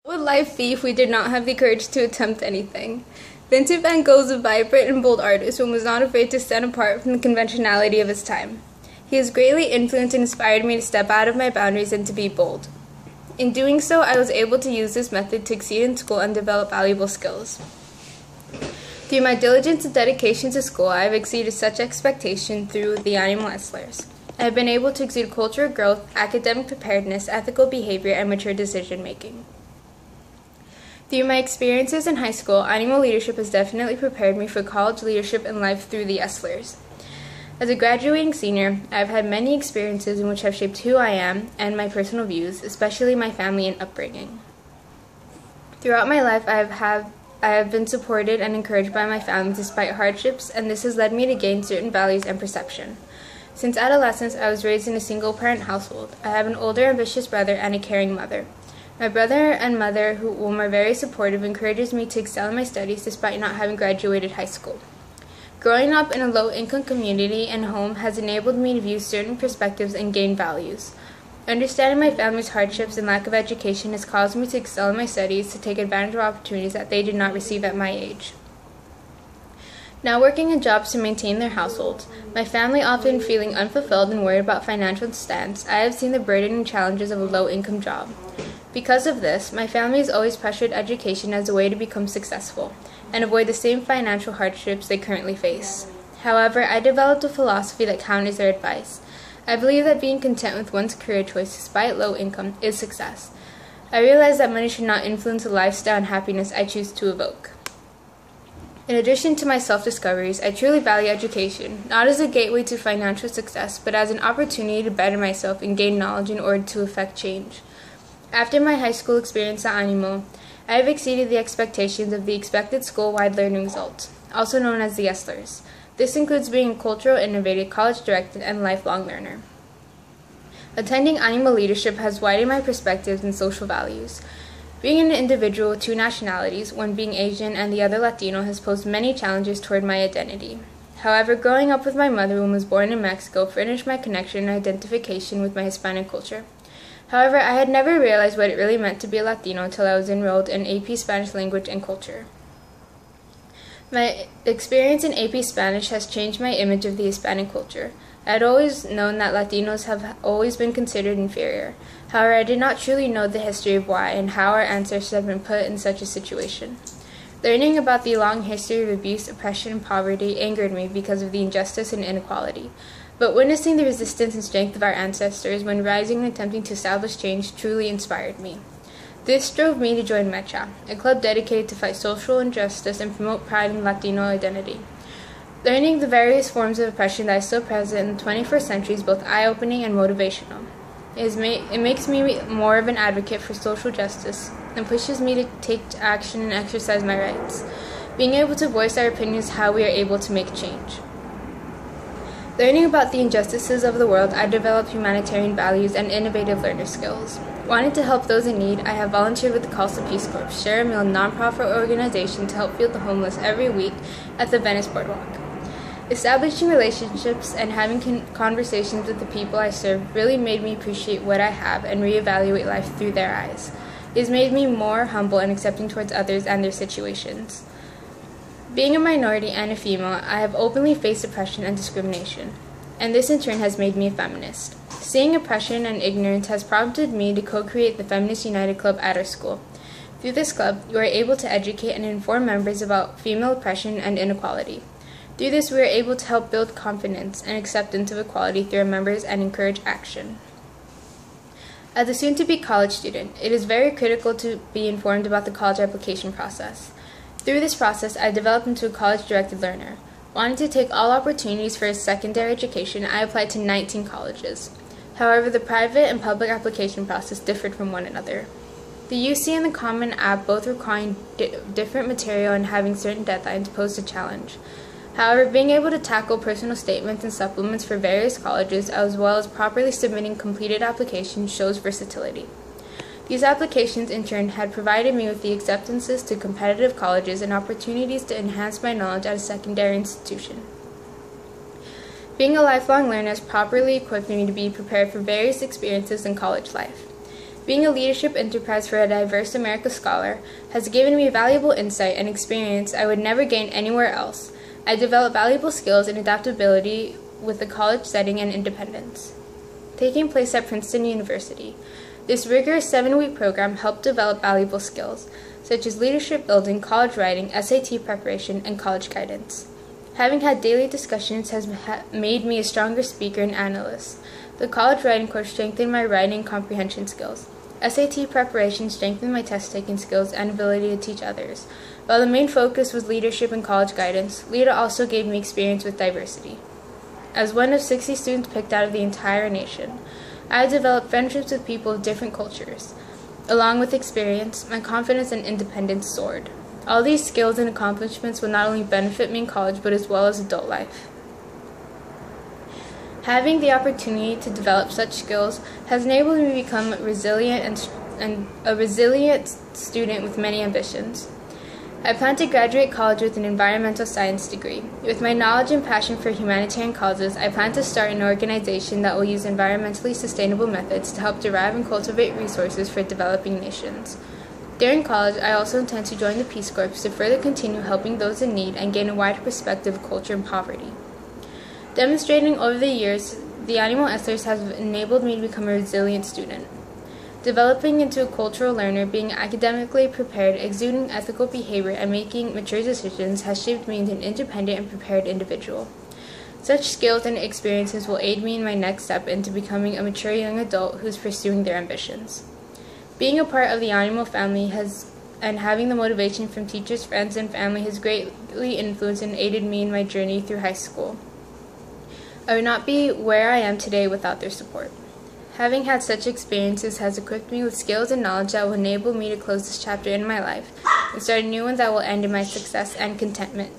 What would life be if we did not have the courage to attempt anything? Vincent van Gogh was a vibrant and bold artist who was not afraid to stand apart from the conventionality of his time. He has greatly influenced and inspired me to step out of my boundaries and to be bold. In doing so, I was able to use this method to succeed in school and develop valuable skills. Through my diligence and dedication to school, I have exceeded such expectation through the animal wrestlers. I have been able to exude cultural growth, academic preparedness, ethical behavior, and mature decision-making. Through my experiences in high school, animal leadership has definitely prepared me for college leadership and life through the wrestlers. As a graduating senior, I have had many experiences in which have shaped who I am and my personal views, especially my family and upbringing. Throughout my life, I have been supported and encouraged by my family despite hardships, and this has led me to gain certain values and perception. Since adolescence, I was raised in a single-parent household. I have an older, ambitious brother and a caring mother. My brother and mother, whom are very supportive, encourages me to excel in my studies despite not having graduated high school. Growing up in a low-income community and home has enabled me to view certain perspectives and gain values. Understanding my family's hardships and lack of education has caused me to excel in my studies to take advantage of opportunities that they did not receive at my age. Now working in jobs to maintain their households, my family often feeling unfulfilled and worried about financial stance, I have seen the burden and challenges of a low-income job. Because of this, my family has always pressured education as a way to become successful and avoid the same financial hardships they currently face. However, I developed a philosophy that counters their advice. I believe that being content with one's career choice despite low income is success. I realize that money should not influence the lifestyle and happiness I choose to evoke. In addition to my self-discoveries, I truly value education, not as a gateway to financial success, but as an opportunity to better myself and gain knowledge in order to effect change. After my high school experience at Animo, I have exceeded the expectations of the expected school-wide learning results, also known as the ESLers. This includes being a cultural innovator, college-directed, and lifelong learner. Attending Animo leadership has widened my perspectives and social values. Being an individual with two nationalities, one being Asian and the other Latino, has posed many challenges toward my identity. However, growing up with my mother, who was born in Mexico, furnished my connection and identification with my Hispanic culture. However, I had never realized what it really meant to be a Latino until I was enrolled in AP Spanish Language and Culture. My experience in AP Spanish has changed my image of the Hispanic culture. I had always known that Latinos have always been considered inferior. However, I did not truly know the history of why and how our ancestors have been put in such a situation. Learning about the long history of abuse, oppression, and poverty angered me because of the injustice and inequality. But witnessing the resistance and strength of our ancestors when rising and attempting to establish change truly inspired me. This drove me to join Mecha, a club dedicated to fight social injustice and promote pride in Latino identity. Learning the various forms of oppression that is still present in the 21st century is both eye-opening and motivational. It makes me more of an advocate for social justice and pushes me to take action and exercise my rights. Being able to voice our opinions is how we are able to make change. Learning about the injustices of the world, I developed humanitarian values and innovative learner skills. Wanting to help those in need, I have volunteered with the Calsa Peace Corps, Share a Meal nonprofit organization to help feed the homeless every week at the Venice Boardwalk. Establishing relationships and having conversations with the people I serve really made me appreciate what I have and reevaluate life through their eyes. It has made me more humble and accepting towards others and their situations. Being a minority and a female, I have openly faced oppression and discrimination, and this in turn has made me a feminist. Seeing oppression and ignorance has prompted me to co-create the Feminist United Club at our school. Through this club, you are able to educate and inform members about female oppression and inequality. Through this, we are able to help build confidence and acceptance of equality through our members and encourage action. As a soon-to-be college student, it is very critical to be informed about the college application process. Through this process, I developed into a college-directed learner. Wanting to take all opportunities for a secondary education, I applied to 19 colleges. However, the private and public application process differed from one another. The UC and the Common App both requiring different material and having certain deadlines posed a challenge. However, being able to tackle personal statements and supplements for various colleges, as well as properly submitting completed applications, shows versatility. These applications, in turn, had provided me with the acceptances to competitive colleges and opportunities to enhance my knowledge at a secondary institution. Being a lifelong learner has properly equipped me to be prepared for various experiences in college life. Being a leadership enterprise for a diverse America scholar has given me valuable insight and experience I would never gain anywhere else. I developed valuable skills in adaptability with the college setting and independence. Taking place at Princeton University, this rigorous 7-week program helped develop valuable skills, such as leadership building, college writing, SAT preparation, and college guidance. Having had daily discussions has made me a stronger speaker and analyst. The college writing course strengthened my writing comprehension skills. SAT preparation strengthened my test-taking skills and ability to teach others. While the main focus was leadership and college guidance, LEADA also gave me experience with diversity. As one of 60 students picked out of the entire nation, I have developed friendships with people of different cultures. Along with experience, my confidence and independence soared. All these skills and accomplishments will not only benefit me in college, but as well as adult life. Having the opportunity to develop such skills has enabled me to become resilient and a resilient student with many ambitions. I plan to graduate college with an environmental science degree. With my knowledge and passion for humanitarian causes, I plan to start an organization that will use environmentally sustainable methods to help derive and cultivate resources for developing nations. During college, I also intend to join the Peace Corps to further continue helping those in need and gain a wider perspective of culture and poverty. Demonstrating over the years, the animal ethos has enabled me to become a resilient student. Developing into a cultural learner, being academically prepared, exuding ethical behavior, and making mature decisions has shaped me into an independent and prepared individual. Such skills and experiences will aid me in my next step into becoming a mature young adult who is pursuing their ambitions. Being a part of the animal family and having the motivation from teachers, friends, and family has greatly influenced and aided me in my journey through high school. I would not be where I am today without their support. Having had such experiences has equipped me with skills and knowledge that will enable me to close this chapter in my life and start a new one that will end in my success and contentment.